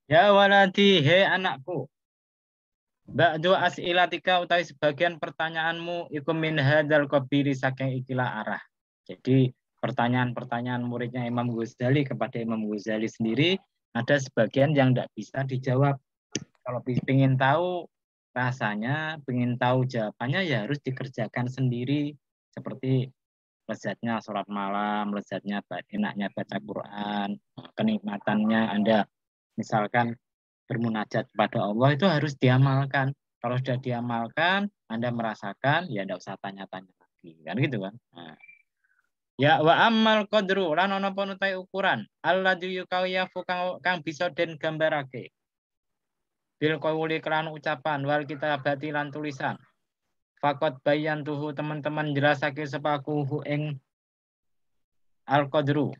Ya waladi, he anakku. Ba'du as'ilatika utawi sebagian pertanyaanmu iku min hadzal qabili saking ikilah arah. Jadi pertanyaan-pertanyaan muridnya Imam Ghazali kepada Imam Ghazali sendiri ada sebagian yang tidak bisa dijawab. Kalau ingin tahu rasanya, ingin tahu jawabannya ya harus dikerjakan sendiri. Seperti lezatnya sholat malam, lezatnya enaknya baca Quran, kenikmatannya Anda misalkan bermunajat kepada Allah itu harus diamalkan. Kalau sudah diamalkan, Anda merasakan, ya tidak usah tanya-tanya lagi. Kan gitu kan. Nah. Ya wa amal qadru lan ana apa utai ukuran alladzi yukawiyafu kang bisa den gambarake bil qawli kelan ucapan wal kitabati lan tulisan fakot bayan tuhu teman-teman jelasake sepaku ing al qadru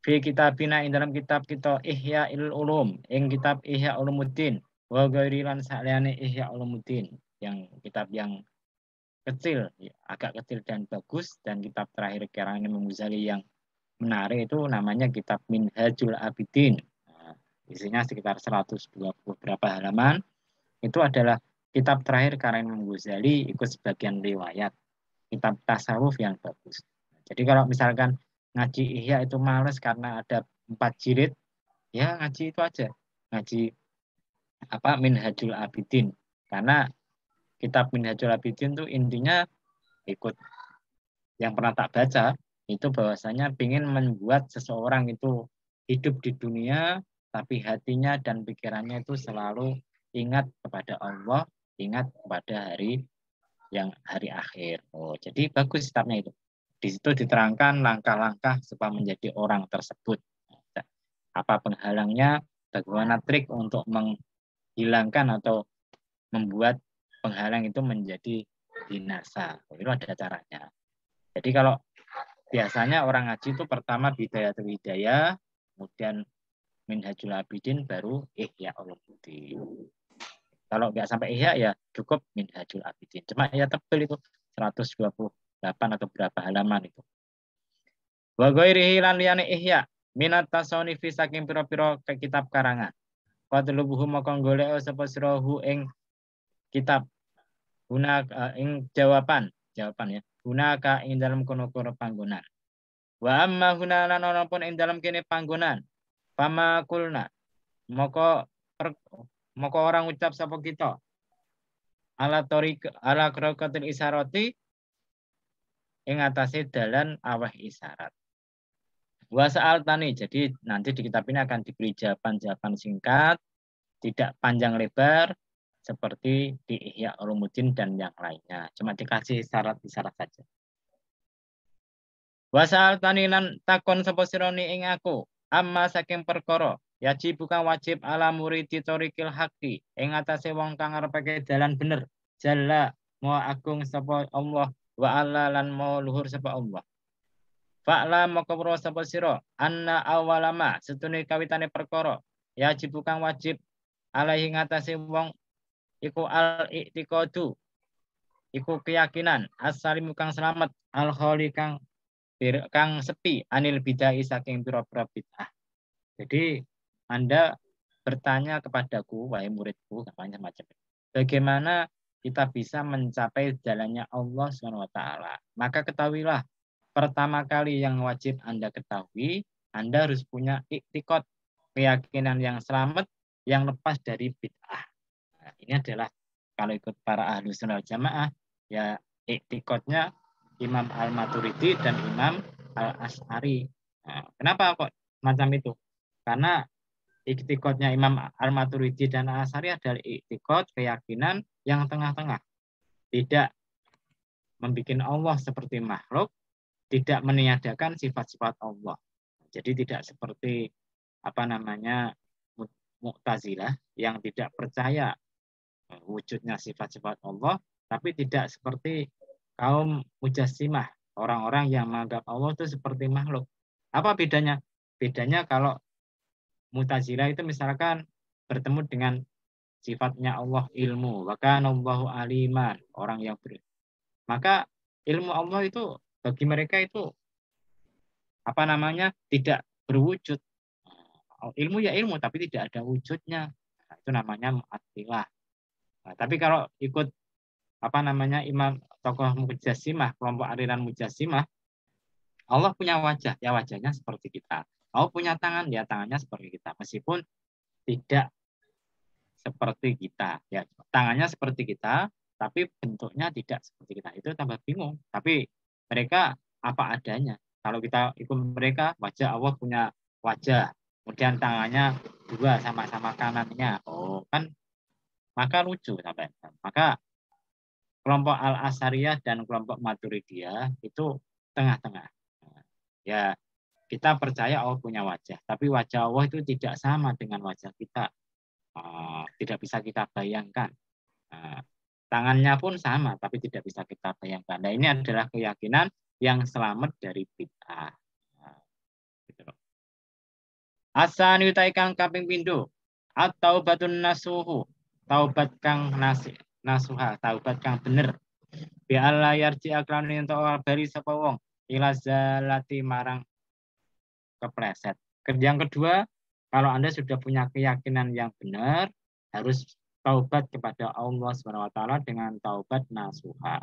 fi kitabina ing dalam kitab kita Ihya Ulum ing kitab Ihya Ulumuddin wa ghairi lan saliyane Ihya Ulumuddin yang kitab yang kecil agak kecil dan bagus dan kitab terakhir karangan Imam Ghazali yang menarik itu namanya kitab Minhajul Abidin. Nah, isinya sekitar 120 berapa halaman. Itu adalah kitab terakhir karya Imam Ghazali ikut sebagian riwayat. Kitab tasawuf yang bagus. Jadi kalau misalkan ngaji Ihya itu males karena ada 4 jilid, ya ngaji itu aja. Ngaji apa Minhajul Abidin. Karena kitab Minhajul Abidin itu intinya ikut yang pernah tak baca itu bahwasanya ingin membuat seseorang itu hidup di dunia tapi hatinya dan pikirannya itu selalu ingat kepada Allah, ingat kepada hari akhir. Oh, jadi bagus kitabnya itu. Di situ diterangkan langkah-langkah supaya menjadi orang tersebut. Apa penghalangnya, bagaimana trik untuk menghilangkan atau membuat penghalang itu menjadi binasa. Itu ada caranya. Jadi kalau biasanya orang ngaji itu pertama Bidayatul Hidayah, kemudian Minhajul Abidin, baru Ihya Ulumuddin. Kalau nggak sampai Ihya ya cukup Minhajul Abidin. Cuma ya tebel itu 128 atau berapa halaman itu. Wa ghairihi lan liyane Ihya minat tasawufi saking pira-pira kitab karangan. Qadlubuhu maka golek sapa sirahu ing kitab guna ing jawaban ya. Gunaka ing dalam kono-kono panggonan. Wa amma huna lan ana pun ing dalam kene panggonan. Fama kulna moko orang ucap sapa kita ala qiraatil isarati ing atase dalan aweh isyarat. Wa sa'al tani, jadi nanti di kitab ini akan diberi jawaban-jawaban singkat, tidak panjang lebar seperti di Ihya Ulumuddin dan yang lainnya. Cuma dikasih syarat-syarat saja. Wasal tanilan takon sapa sirani ing aku, amma saking perkara, yaji bukan wajib ala muridi torikil haqi, ing atase wong kang ngarepake dalan bener. Jalla mau agung sapa Allah wa alla lan mau luhur sapa Allah. Fa'la maka pro sapa sira, anna awalama setune kawitane perkara, yaji bukan wajib alaihi ngatasi wong iku al-i'tiqadu, iku keyakinan as-salim kang selamat al-khali kang sepi anil bid'ah saking pira-pira bid'ah. Jadi Anda bertanya kepadaku, wahai muridku, macam-macam. Bagaimana kita bisa mencapai jalannya Allah SWT? Maka ketahuilah, pertama kali yang wajib Anda ketahui, Anda harus punya iktikad, keyakinan yang selamat, yang lepas dari bid'ah. Nah, ini adalah kalau ikut para ahlu sunnah jamaah, ya iktikadnya Imam Al-Maturidi dan Imam Al-Asy'ari. Nah, kenapa kok macam itu? Karena iktikadnya Imam Al-Maturidi dan Al-Asy'ari adalah iktikad keyakinan yang tengah-tengah. Tidak membuat Allah seperti makhluk, tidak meniadakan sifat-sifat Allah. Jadi tidak seperti Mu'tazilah yang tidak percaya wujudnya sifat-sifat Allah, tapi tidak seperti kaum Mujassimah, orang-orang yang menganggap Allah itu seperti makhluk. Apa bedanya? Bedanya kalau Mu'tazilah itu misalkan bertemu dengan sifatnya Allah ilmu, bahkan Allahu aliman, orang yang maka ilmu Allah itu bagi mereka itu tidak berwujud. ilmu ya ilmu, tapi tidak ada wujudnya. Nah, itu namanya mu'attilah. Nah, tapi kalau ikut apa namanya imam tokoh Mujassimah, kelompok aliran Mujassimah, Allah punya wajah, ya wajahnya seperti kita. Allah punya tangan, ya tangannya seperti kita. Meskipun tidak seperti kita, ya tangannya seperti kita, tapi bentuknya tidak seperti kita. Itu tambah bingung. Tapi mereka apa adanya. Kalau kita ikut mereka, wajah Allah punya wajah, kemudian tangannya dua sama-sama kanannya. Oh, kan maka lucu sampai. Maka kelompok Al-Asariyah dan kelompok Maturidiyah itu tengah-tengah. Ya, kita percaya Allah punya wajah, tapi wajah Allah itu tidak sama dengan wajah kita. Tidak bisa kita bayangkan. Tangannya pun sama, tapi tidak bisa kita bayangkan. Nah, ini adalah keyakinan yang selamat dari bid'ah. Gitu. Asani utai kang kaping pindho atau batun nasuhu, taubat kang nasuha, taubat kang bener. Bi Allah yarji aklan ento bari sapa wong ila zalati marang kepleset. Yang kedua, kalau Anda sudah punya keyakinan yang benar, harus taubat kepada Allah SWT dengan taubat nasuha.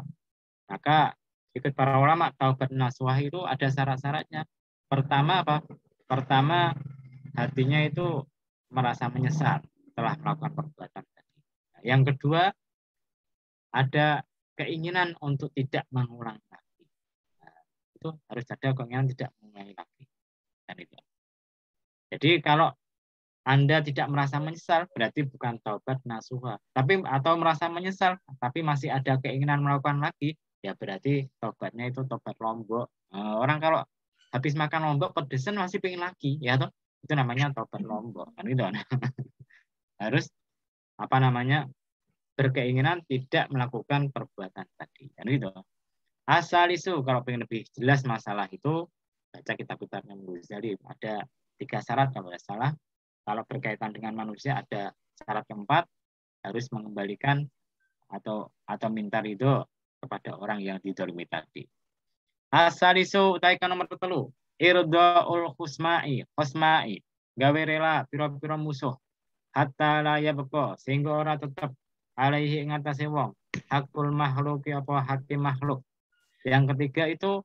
Maka ikut para ulama, taubat nasuha itu ada syarat-syaratnya. Pertama apa? Pertama, hatinya itu merasa menyesal setelah melakukan perbuatan tadi. Yang kedua, ada keinginan untuk tidak mengulangi lagi. Itu harus ada keinginan tidak mengulangi lagi. Dan itu. Jadi kalau Anda tidak merasa menyesal, berarti bukan taubat nasuha. Tapi atau merasa menyesal, tapi masih ada keinginan melakukan lagi, ya berarti taubatnya itu taubat lombok. Orang kalau habis makan lombok pedesan masih pengen lagi, ya toh? Itu namanya taubat lombok, kan gitu. Harus apa namanya berkeinginan tidak melakukan perbuatan tadi, kan gitu. Asal isu kalau pengen lebih jelas masalah itu baca kitab-kitabnya Ghazali. Ada 3 syarat kalau tidak salah. Kalau berkaitan dengan manusia ada syarat keempat, harus mengembalikan atau minta ridho kepada orang yang didolimi tadi. Asalisu utaikan nomor 3, irdaul khusmai, gawe rela pira-pira musuh hatta la yabqa sehingga ora tetap alaihi ing atase wong hakul makhluki apa hak makhluk. Yang ketiga itu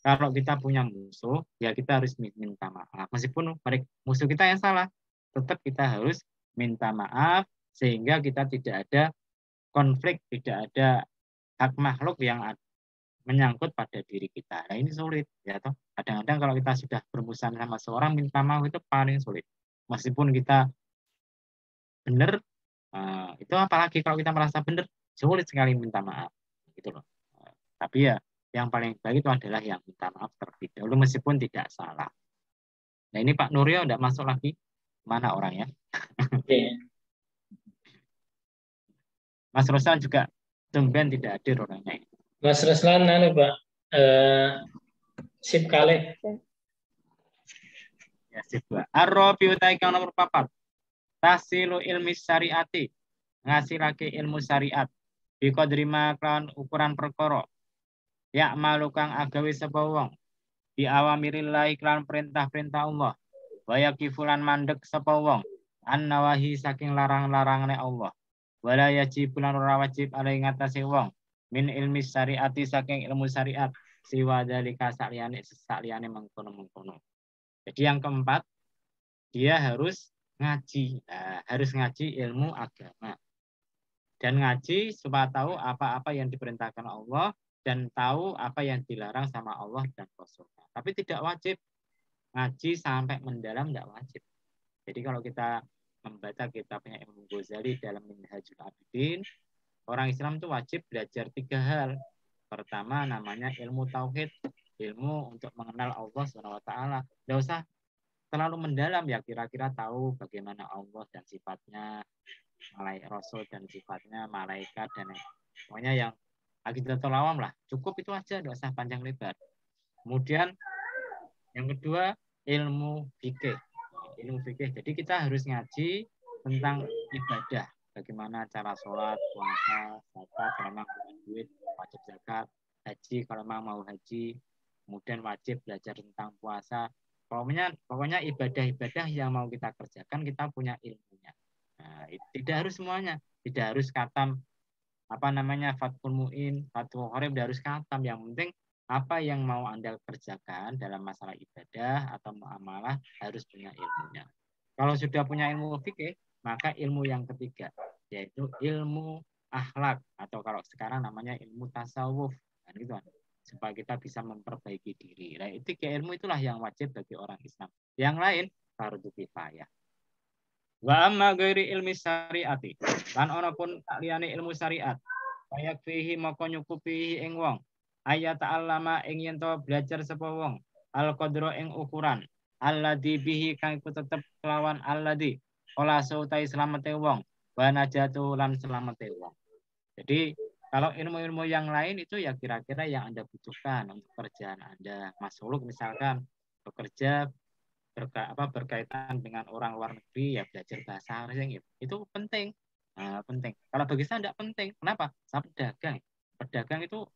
kalau kita punya musuh ya kita harus minta maaf meskipun musuh kita yang salah, tetap kita harus minta maaf sehingga kita tidak ada konflik, tidak ada hak makhluk yang menyangkut pada diri kita. Nah ini sulit ya toh. Kadang-kadang kalau kita sudah bermusuhan sama seorang minta maaf itu paling sulit. Meskipun kita benar, itu apalagi kalau kita merasa benar, sulit sekali minta maaf gitu loh. Tapi ya yang paling baik itu adalah yang minta maaf terlebih dahulu meskipun tidak salah. Nah ini Pak Nuryo tidak masuk lagi. Mana orangnya? Yeah. Mas Rosal juga tumben tidak hadir orangnya. Mas Reslan, Pak, sip kali. Ya sip. Ar-Rabi utai kang nomor 4. Tasilu ilmi syariati, ngasilake ilmu syariat. Biko derima kelawan ukuran perkara. Ya malu kang agawe sapa wong. Di awamirillahi kelawan perintah-perintah Allah. Waya kifulan mandek sapa wong. An nawahi saking larang-larangane Allah. Wala yajib lan ora wajib ala ing atase wong. Min ilmi syariati saking ilmu syariat. Siwa dalika sakliyane mengkono-mengkono. Jadi yang keempat, dia harus ngaji. Nah, harus ngaji ilmu agama. Dan ngaji supaya tahu apa-apa yang diperintahkan Allah dan tahu apa yang dilarang sama Allah dan Rasulnya. Tapi tidak wajib ngaji sampai mendalam, tidak wajib. Jadi kalau kita membaca kitabnya Imam Ghazali dalam Minhajul Abidin, orang Islam itu wajib belajar 3 hal. Pertama namanya ilmu tauhid, ilmu untuk mengenal Allah SWT. Tidak usah terlalu mendalam ya, kira-kira tahu bagaimana Allah dan sifatnya, Rasul dan sifatnya, malaikat dan pokoknya yang aqidatul awam lah. Cukup itu aja, tidak usah panjang lebar. Kemudian yang kedua ilmu fikih. Ilmu fikih. Jadi kita harus ngaji tentang ibadah. Bagaimana cara sholat, puasa, zakat, kalau memang punya duit, wajib zakat, haji, kalau memang mau haji. Kemudian wajib belajar tentang puasa. Pokoknya ibadah-ibadah yang mau kita kerjakan kita punya ilmunya. Nah, tidak harus semuanya, tidak harus khatam Fathul Muin, Fathul Qorib, tidak harus khatam. Yang penting apa yang mau Anda kerjakan dalam masalah ibadah atau muamalah harus punya ilmunya. Kalau sudah punya ilmu fikih, maka ilmu yang ketiga yaitu ilmu akhlak atau kalau sekarang namanya ilmu tasawuf, kan gitu kan. Supaya kita bisa memperbaiki diri. Nah, itu ilmu itulah yang wajib bagi orang Islam. Yang lain fardu kifayah. Wa amma ghairi ilmi syariati. Lan ana pun tak liyane ilmu syariat. Kayak fihi maka nyukupi ing wong. Ayat ta'allama ing yen to belajar sapa wong. Al qadra ing ukuran. Alladzi bihi kang iku tetep kelawan alladzi. Ola sautai slamete wong. Wa najatu lan slamete wong. Jadi kalau ilmu-ilmu yang lain itu ya kira-kira yang Anda butuhkan untuk kerjaan Anda. Mas Suluk misalkan bekerja berkaitan dengan orang luar negeri ya belajar bahasa asing itu penting. Penting. Kalau bagi saya tidak penting. Kenapa? Saya pedagang. Pedagang itu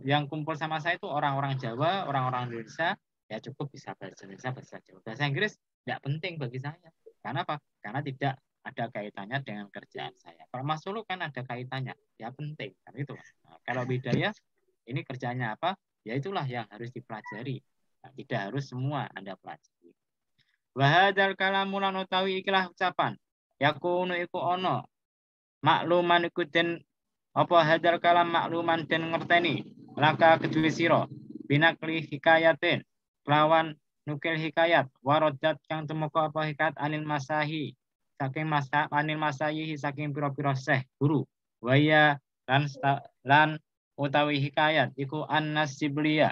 yang kumpul sama saya itu orang-orang Jawa, orang-orang Indonesia, ya cukup bisa bahasa Indonesia, bahasa Jawa. Bahasa Inggris tidak penting bagi saya. Karena apa? Karena tidak ada kaitannya dengan kerjaan saya. Kalau Mas Sulu kan ada kaitannya, ya penting kan itu. Nah, kalau Bidayah ini kerjanya apa? Ya itulah yang harus dipelajari. Nah, tidak harus semua Anda pelajari. Wahadal kalamu lan utawi ikilah ucapan. Yakunu iku ono makluman iku den apa hadal kalam makluman den ngerteni laka kedue sira binakli hikayatin kelawan nukil hikayat warodat kang temoko apa hikayat anil masahi saking anil masahi saking pira-pira syekh guru waya lan utawi hikayat iku An-Nas Sibliya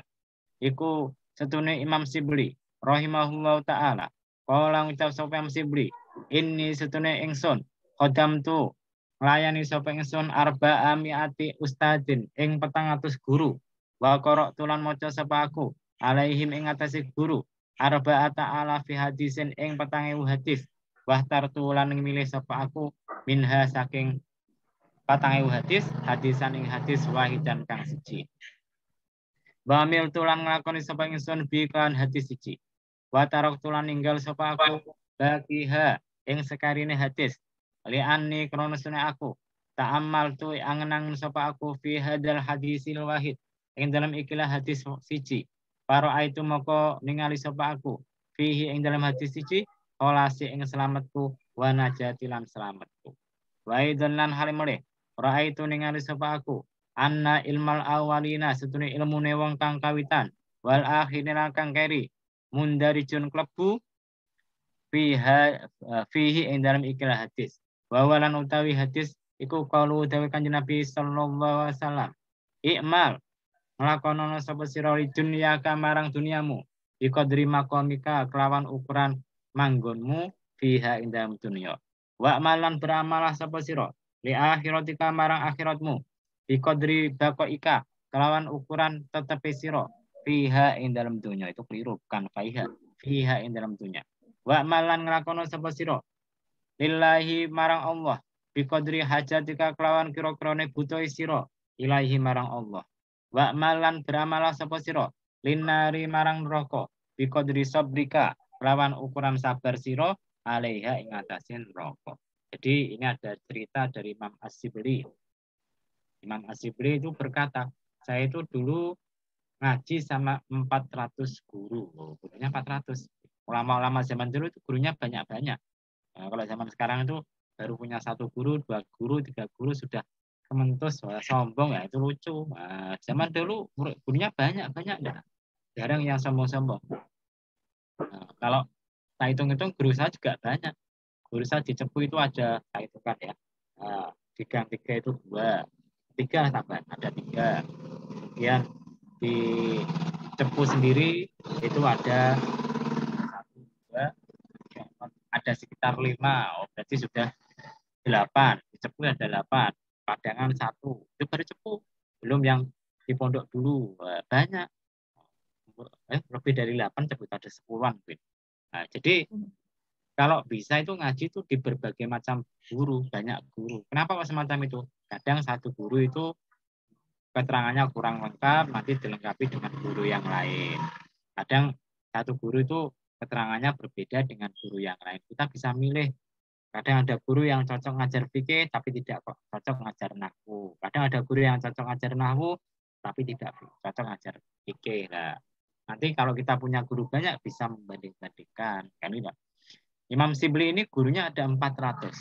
iku setune Imam Sibli rahimahullahu taala kala ngucap sapa Imam Sibli ini setune ingsun kodam tu nglayani sapa ingsun arba amiati ustadin ing 400 guru wa qara'tu tulan maca sapa aku alaihim ing atase guru arba'ata alafi hadisin ing 4.000 hadis wa tartu lan milih sapa aku minha saking 4.000 hadis hadisan ing hadis wahidan kang siji wa mil tulan nglakoni sapa ingsun bi kan hadis siji wa tarok tulan ninggal sapa aku bagiha ing sekarine hadis li'anni krono sunai aku ta'amal tu angen-angen sapa aku fi hadal hadisil wahid ing dalam ikilah hadis siji para aitu moko ningali sapa aku fihi ing dalam hadis siji olasi ing selamatku wa najati lan selamatku wa idzan lan halimule raaitu ningali sapa aku anna ilmal awalina setune ilmune wong kang kawitan wal akhirina kang keri mundarijun klebu fihi ing dalam ikilah hadis wawalan utawi hadis iku qaulu utawi Kanjeng Nabi sallallahu alaihi wasallam ikmal nglakonono sapa sira dunya kamarang duniamu biqadri maqamika kelawan ukuran manggonmu fiha ing dalam dunya wa malan beramalah sapa sira li akhiratika marang akhiratmu biqadri baqaika kelawan ukuran tetepe sira fiha ing dalam dunya itu keliru bukan fiha ing dalam dunya wa malan nglakono sapa sira lillahi marang Allah biqadri hajatika kelawan kira-kirane butuh sira ilahi marang Allah wa malan beramalah sapa sira linnari marang neraka biqadri sabrika kelawan ukuran sabar sira alaiha ing atase neraka. Jadi ini ada cerita dari Imam As-Sibli. Imam As-Sibli itu berkata, saya itu dulu ngaji sama 400 guru. Gurunya 400. Ulama-ulama zaman dulu itu gurunya banyak-banyak. Nah, kalau zaman sekarang itu baru punya 1 guru, 2 guru, 3 guru sudah kementus, sombong ya itu lucu. Nah, zaman dulu gurunya banyak-banyak, jarang yang sombong-sombong. Nah, kalau saya hitung-hitung guru saya juga banyak. Guru saya di Cepu itu ada, saya itu kan ya, di Gang 3 itu 2, 3 tambah, ada 3. Kemudian di Cepu sendiri itu ada 1, 2, ada sekitar 5, berarti sudah 8. Di Cepu ada 8, Padangan 1, itu baru Cepu. Belum yang di Pondok dulu, banyak. Lebih dari 8, Cepu ada 10-an. Nah, jadi kalau bisa itu ngaji itu di berbagai macam guru, banyak guru. Kenapa kok semacam itu? Kadang satu guru itu keterangannya kurang lengkap, nanti dilengkapi dengan guru yang lain. Kadang satu guru itu keterangannya berbeda dengan guru yang lain. Kita bisa milih. Kadang ada guru yang cocok ngajar fikih tapi tidak cocok ngajar nahwu. Kadang ada guru yang cocok ngajar nahwu tapi tidak cocok ngajar fikih. Nah, nanti kalau kita punya guru banyak bisa membanding-bandingkan. Kan gitu. Imam Sibli ini gurunya ada 400.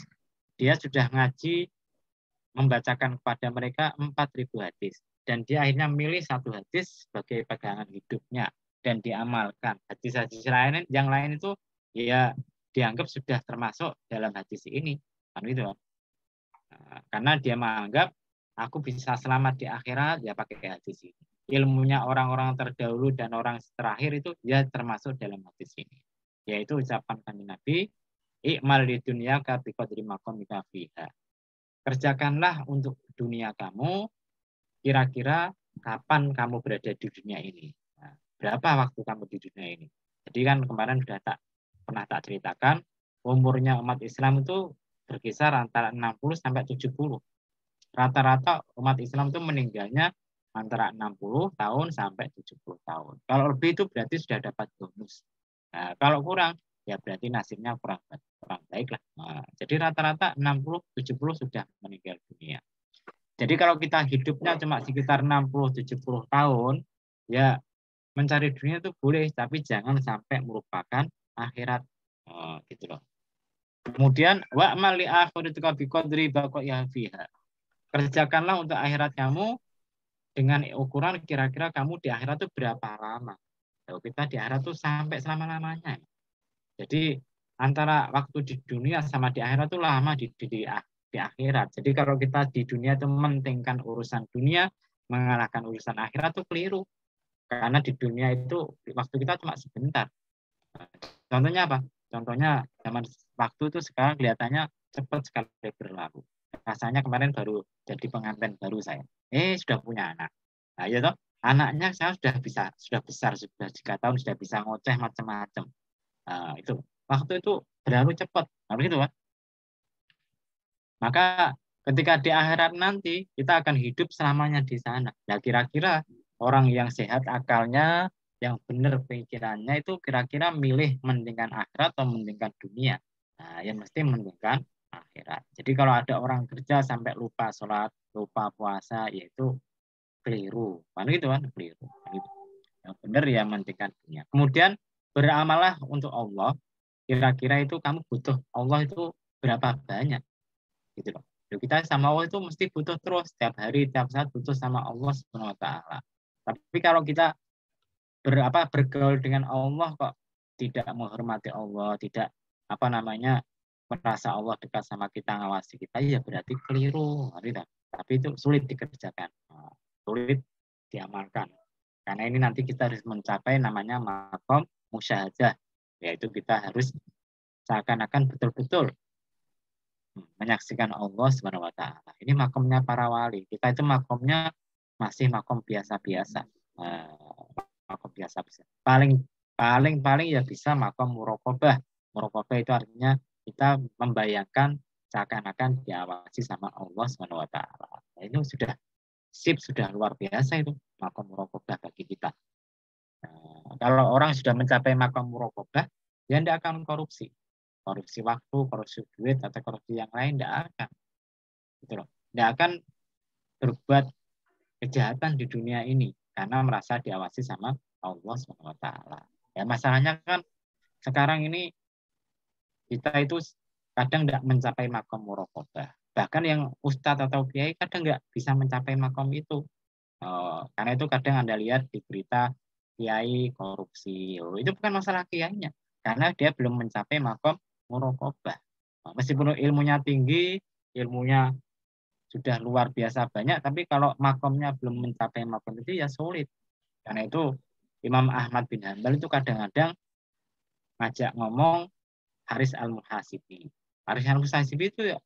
Dia sudah ngaji membacakan kepada mereka 4.000 hadis. Dan dia akhirnya milih satu hadis sebagai pegangan hidupnya dan diamalkan. Hadis-hadis lain yang lain itu ya dianggap sudah termasuk dalam hadis ini. Kan gitu. Nah, karena dia menganggap aku bisa selamat di akhirat ya pakai hadis ini. Ilmunya orang-orang terdahulu dan orang terakhir itu ya termasuk dalam hadis ini. Yaitu ucapan Kanjeng Nabi, "I'mal di dunya ka bi qadri maqamika fiha." Kerjakanlah untuk dunia kamu kira-kira kapan kamu berada di dunia ini. Nah, berapa waktu kamu di dunia ini. Jadi kan kemarin sudah pernah tak ceritakan, umurnya umat Islam itu berkisar antara 60 sampai 70. Rata-rata umat Islam itu meninggalnya antara 60 tahun sampai 70 tahun. Kalau lebih itu berarti sudah dapat bonus. Nah, kalau kurang, ya berarti nasibnya kurang baik lah. Nah, jadi rata-rata 60-70 sudah meninggal dunia. Jadi kalau kita hidupnya cuma sekitar 60-70 tahun, ya mencari dunia itu boleh, tapi jangan sampai merupakan akhirat. Oh, gitu loh. Kemudian wa'mal li akhiratika biqadri baqaiha fiha. Kerjakanlah untuk akhirat kamu dengan ukuran kira-kira kamu di akhirat itu berapa lama. Kalau kita di akhirat itu sampai selama-lamanya. Jadi antara waktu di dunia sama di akhirat itu lama di akhirat. Jadi kalau kita di dunia itu mementingkan urusan dunia, mengalahkan urusan akhirat itu keliru. Karena di dunia itu waktu kita cuma sebentar. Contohnya apa? Contohnya zaman waktu itu sekarang kelihatannya cepat sekali berlalu. Rasanya kemarin baru jadi pengantin baru saya. Sudah punya anak. Nah, ya toh, anaknya saya sudah besar, sudah 3 tahun, sudah bisa ngoceh macam-macam. Nah, itu waktu itu berlalu cepat. Nah, begitu kan? Maka ketika di akhirat nanti kita akan hidup selamanya di sana. Nah, kira-kira orang yang sehat akalnya, yang benar pikirannya itu kira-kira milih mendingan akhirat atau mendingan dunia. Nah, yang mesti mendingan akhirat. Jadi kalau ada orang kerja sampai lupa sholat, lupa puasa, yaitu keliru. Kan gitu kan? Keliru. Yang benar ya mendingan dunia. Kemudian beramallah untuk Allah. Kira-kira itu kamu butuh Allah itu berapa banyak? Gitu loh. Kita sama Allah itu mesti butuh terus, setiap hari, setiap saat butuh sama Allah Subhanahu wa taala. Tapi kalau kita bergaul dengan Allah kok tidak menghormati Allah, tidak merasa Allah dekat sama kita, ngawasi kita, ya berarti keliru. Tapi itu sulit dikerjakan, sulit diamalkan. Karena ini nanti kita harus mencapai namanya maqam musyahadah, yaitu kita harus seakan-akan betul-betul menyaksikan Allah Subhanahu wa taala. Ini makomnya para wali. Kita itu makomnya masih makom biasa-biasa. Makom biasa-biasa. Paling ya bisa makom muraqabah. Muraqabah itu artinya kita membayangkan seakan-akan diawasi sama Allah Subhanahu wa taala. Nah, ini sudah luar biasa itu makom muraqabah bagi kita. Kalau orang sudah mencapai makom muraqabah, dia tidak akan korupsi waktu, korupsi duit, atau korupsi yang lain, tidak akan. Gitu loh. Tidak akan berbuat kejahatan di dunia ini karena merasa diawasi sama Allah SWT. Ya, masalahnya kan sekarang ini kita itu kadang tidak mencapai makom muraqabah. Bahkan yang ustadz atau kiai kadang nggak bisa mencapai makom itu. Karena itu kadang Anda lihat di berita kiai korupsi. Itu bukan masalah kiainya, karena dia belum mencapai makom muraqabah. Meskipun ilmunya tinggi, ilmunya sudah luar biasa banyak, tapi kalau makomnya belum mencapai makom itu ya sulit. Karena itu Imam Ahmad bin Hanbal itu kadang-kadang ngajak ngomong Haris al-Muhasibi. Haris al-Muhasibi itu ya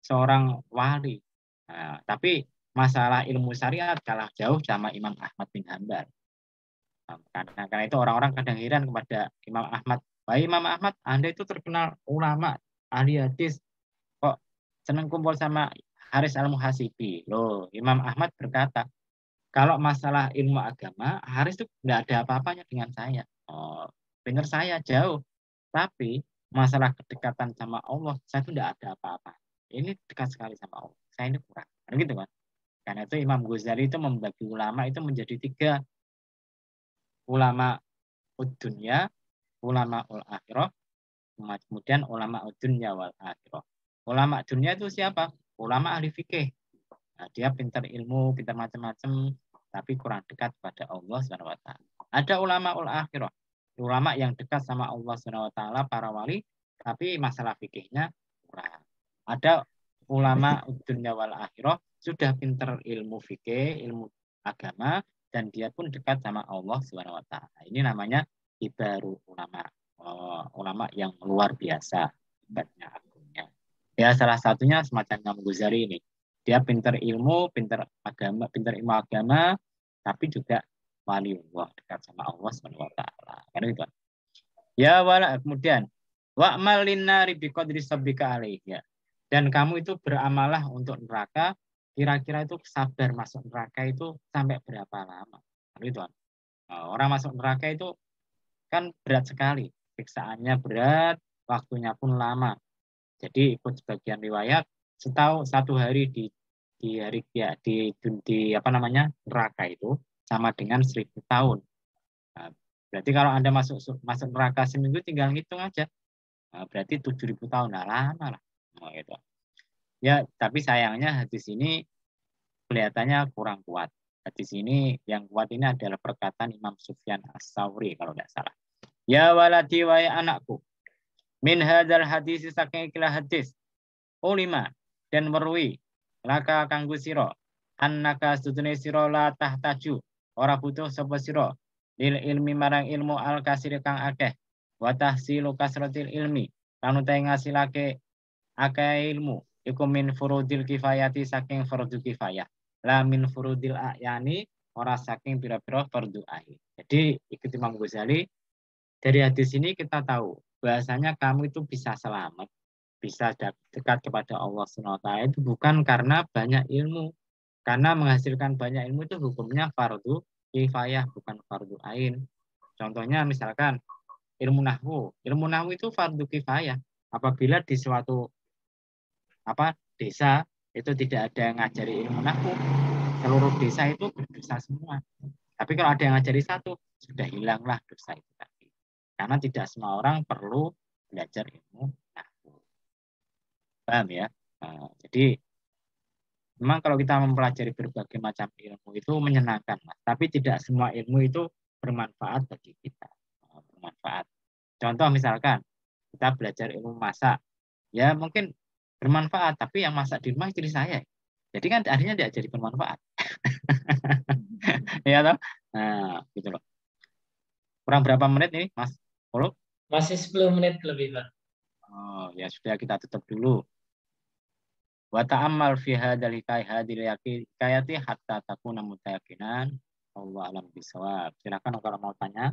seorang wali. Nah, tapi masalah ilmu syariat kalah jauh sama Imam Ahmad bin Hanbal. Karena itu orang-orang kadang heran kepada Imam Ahmad. Wah, Imam Ahmad, Anda itu terkenal ulama, ahli hadis, kok senang kumpul sama Haris al-Muhasibi. Loh, Imam Ahmad berkata, kalau masalah ilmu agama, Haris itu tidak ada apa-apanya dengan saya. benar saya jauh. Tapi masalah kedekatan sama Allah, saya itu tidak ada apa-apa. Ini dekat sekali sama Allah. Saya ini kurang. Kan gitu kan? Karena itu Imam Ghazali itu membagi ulama itu menjadi 3. Ulama ud-dunya, ulama ul-akhirah, kemudian ulama ud-dunya wal akhirah. Ulama dunia itu siapa? Ulama ahli fikih. Nah, dia pintar ilmu, pintar macam-macam, tapi kurang dekat pada Allah SWT. Ada ulama ul-akhirah. Ulama yang dekat sama Allah SWT, para wali, tapi masalah fikihnya kurang. Ada ulama dunia wal akhirah, sudah pintar ilmu fikih, ilmu agama, dan dia pun dekat sama Allah SWT. Ini namanya kibarul ulama. Ulama yang luar biasa. Hebatnya agungnya. Ya, salah satunya semacam Imam Ghazali ini. Dia pintar ilmu, pintar agama, pintar ilmu agama, tapi juga waliullah, dekat sama Allah SWT. Karena itu. Ya wala, kemudian wa'mal linnari biqadri sabrika alaih, ya. Dan kamu itu beramalah untuk neraka, kira-kira itu sabar masuk neraka itu sampai berapa lama. Gitu. Orang masuk neraka itu kan berat sekali, siksaannya berat, waktunya pun lama. Jadi ikut sebagian riwayat satu hari di hari ya di apa namanya neraka itu sama dengan 1000 tahun. Nah, berarti kalau Anda masuk neraka seminggu tinggal ngitung aja. Nah, berarti 7000 tahun. Nah, lama lah. Oh, gitu. Ya, tapi sayangnya hadis ini kelihatannya kurang kuat. Hadis ini yang kuat ini adalah perkataan Imam Sufyan As-Tsauri kalau tidak salah. Ya waladi wa ya anakku. Min hadzal hadis saking ikilah hadis. Ulima dan merui laka kanggo sira annaka sedune sira la tahtaju ora butuh sapa sira lil ilmi marang ilmu al kasir kang akeh wa tahsilu kasratil ilmi lan utahe ngasilake akeh ilmu iku min furudil kifayati saking fardhu kifayah la min furudil ayani ora saking pira-pira fardhu ain. Jadi ikut Imam Ghazali, dari hadis ini kita tahu bahasanya kamu itu bisa selamat, bisa dekat kepada Allah SWT itu bukan karena banyak ilmu. Karena menghasilkan banyak ilmu itu hukumnya fardu kifayah, bukan fardu ain. Contohnya misalkan ilmu nahwu. Ilmu nahwu itu fardu kifayah. Apabila di suatu desa itu tidak ada yang ngajari ilmu nahwu, seluruh desa itu berdosa semua. Tapi kalau ada yang ngajari satu, sudah hilanglah dosa itu tadi. Karena tidak semua orang perlu belajar ilmu nahwu. Paham ya? Nah, jadi memang kalau kita mempelajari berbagai macam ilmu itu menyenangkan, Mas. Tapi tidak semua ilmu itu bermanfaat bagi kita. Bermanfaat. Contoh misalkan kita belajar ilmu masak, ya mungkin bermanfaat, tapi yang masak di rumah istri saya. Jadi kan akhirnya tidak jadi bermanfaat. Ya toh? Nah, gitu loh. Kurang berapa menit ini, Mas? 10? Masih 10 menit lebih, Pak. Oh, ya sudah kita tutup dulu. Wa ta'ammal fi hadzal hikayati hatta takuna mutayaqinan. Allah alam bisawab. Silakan kalau mau tanya.